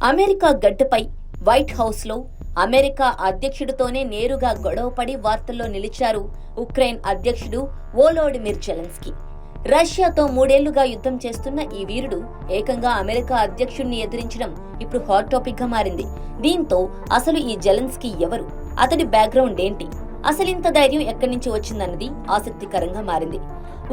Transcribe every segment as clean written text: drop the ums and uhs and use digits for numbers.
America గడ్డపై white హౌస్లో America అధ్యక్షుడితోనే నేరుగా గొడవపడి వార్తల్లో నిలిచారు ఉక్రెయిన్ అధ్యక్షుడు వోలోడిమిర్ జెలెన్స్కీ. రష్యాతో 3 ఏళ్లుగా యుద్ధం చేస్తున్న ఈ వీరుడు ఏకంగా అమెరికా అధ్యక్షుడిని ఎదిరించడం ఇప్పుడు హాట్ టాపిక్ గా మారింది. దీంతో అసలు ఈ జెలెన్స్కీ ఎవరు, అతడి బ్యాక్గ్రౌండ్ ఏంటి, అసలింత ధైర్యం ఎక్కడి నుంచి వచ్చిందన్నది ఆసక్తికరంగా మారింది.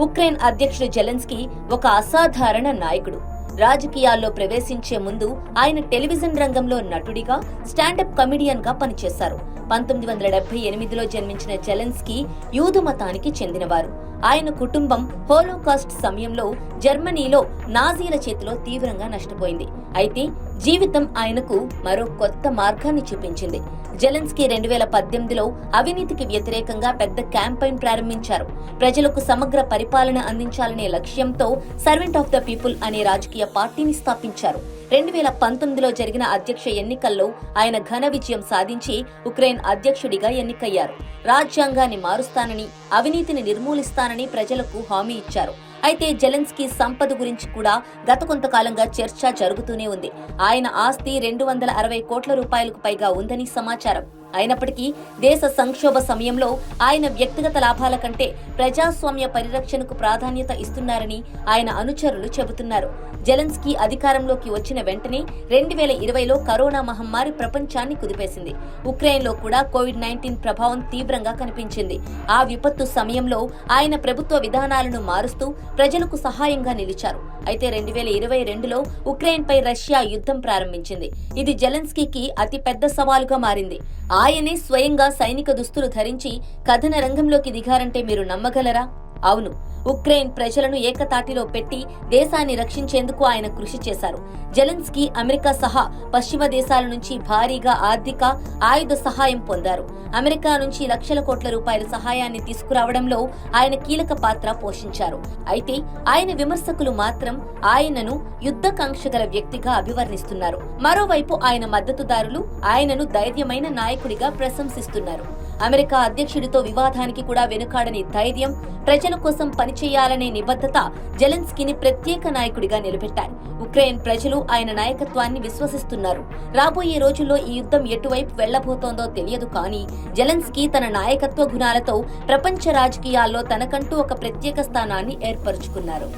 ఉక్రెయిన్ అధ్యక్షుడు జెలెన్స్కీ ఒక అసాధారణ నాయకుడు. రాజకీయాల్లో ప్రవేశించే ముందు ఆయన టెలివిజన్ రంగంలో నటుడిగా, స్టాండప్ కమెడియన్ గా పనిచేశారు. 1978లో జన్మించిన జెలెన్స్కీ యూదు మతానికి చెందినవారు. ఆయన కుటుంబం హోలోకాస్ట్ సమయంలో జర్మనీలో నాజీల చేతిలో తీవ్రంగా నష్టపోయింది. అయితే జీవితం ఆయనకు మరో కొత్త మార్గాన్ని చూపించింది. జెలెన్స్కీ 2018లో అవినీతికి వ్యతిరేకంగా పెద్ద క్యాంపెయిన్ ప్రారంభించారు. ప్రజలకు సమగ్ర పరిపాలన అందించాలనే లక్ష్యంతో సర్వెంట్ ఆఫ్ ద పీపుల్ అనే రాజకీయ పార్టీని స్థాపించారు. 2019లో జరిగిన అధ్యక్ష ఎన్నికల్లో ఆయన ఘన విజయం సాధించి ఉక్రెయిన్ అధ్యక్షుడిగా ఎన్నికయ్యారు. రాజ్యాంగాన్ని మారుస్తానని, అవినీతిని నిర్మూలిస్తానని ప్రజలకు హామీ ఇచ్చారు. అయితే జెలెన్స్కీ సంపద గురించి కూడా గత కొంతకాలంగా చర్చ జరుగుతూనే ఉంది. ఆయన ఆస్తి 260 కోట్ల రూపాయలకు పైగా ఉందని సమాచారం. అయినప్పటికీ దేశ సంక్షోభ సమయంలో ఆయన వ్యక్తిగత లాభాల కంటే ప్రజాస్వామ్య పరిరక్షణకు ప్రాధాన్యత ఇస్తున్నారని ఆయన అనుచరులు చెబుతున్నారు. జెలెన్స్కీ అధికారంలోకి వచ్చిన వెంటనే 2020లో కరోనా మహమ్మారి ప్రపంచాన్ని కుదిపేసింది. ఉక్రెయిన్లో కూడా కోవిడ్-19 ప్రభావం తీవ్రంగా కనిపించింది. ఆ విపత్తు సమయంలో ఆయన ప్రభుత్వ విధానాలను మారుస్తూ ప్రజలకు సహాయంగా నిలిచారు. అయితే 2022లో ఉక్రెయిన్పై రష్యా యుద్ధం ప్రారంభించింది. ఇది జెలెన్స్కీకి అతి పెద్ద సవాలుగా మారింది. ఆయనే స్వయంగా సైనిక దుస్తులు ధరించి కథన రంగంలోకి దిగారంటే మీరు నమ్మగలరా? అవును, ఉక్రెయిన్ ప్రజలను ఏకతాటిలో పెట్టి దేశాన్ని రక్షించేందుకు ఆయన కృషి చేశారు. జెలెన్స్కీ అమెరికా సహా పశ్చిమ దేశాల నుంచి భారీగా ఆర్థిక, ఆయుధ సహాయం పొందారు. అమెరికా నుంచి లక్షల కోట్ల రూపాయల సహాయాన్ని తీసుకురావడంలో ఆయన కీలక పాత్ర పోషించారు. అయితే ఆయన విమర్శకులు మాత్రం ఆయనను యుద్ధకాంక్ష గల వ్యక్తిగా అభివర్ణిస్తున్నారు. మరోవైపు ఆయన మద్దతుదారులు ఆయనను ధైర్యమైన నాయకుడిగా ప్రశంసిస్తున్నారు. అమెరికా అధ్యక్షుడితో వివాదానికి కూడా వెనుకాడని ధైర్యం, ప్రజల కోసం పనిచేయాలనే నిబద్ధత జెలెన్స్కీని ప్రత్యేక నాయకుడిగా నిలబెట్టాయి. ఉక్రెయిన్ ప్రజలు ఆయన నాయకత్వాన్ని విశ్వసిస్తున్నారు. రాబోయే రోజుల్లో ఈ యుద్ధం ఎటువైపు వెళ్లబోతోందో తెలియదు, కానీ జెలెన్స్కీ తన నాయకత్వ గుణాలతో ప్రపంచ రాజకీయాల్లో తనకంటూ ఒక ప్రత్యేక స్థానాన్ని ఏర్పరచుకున్నారు.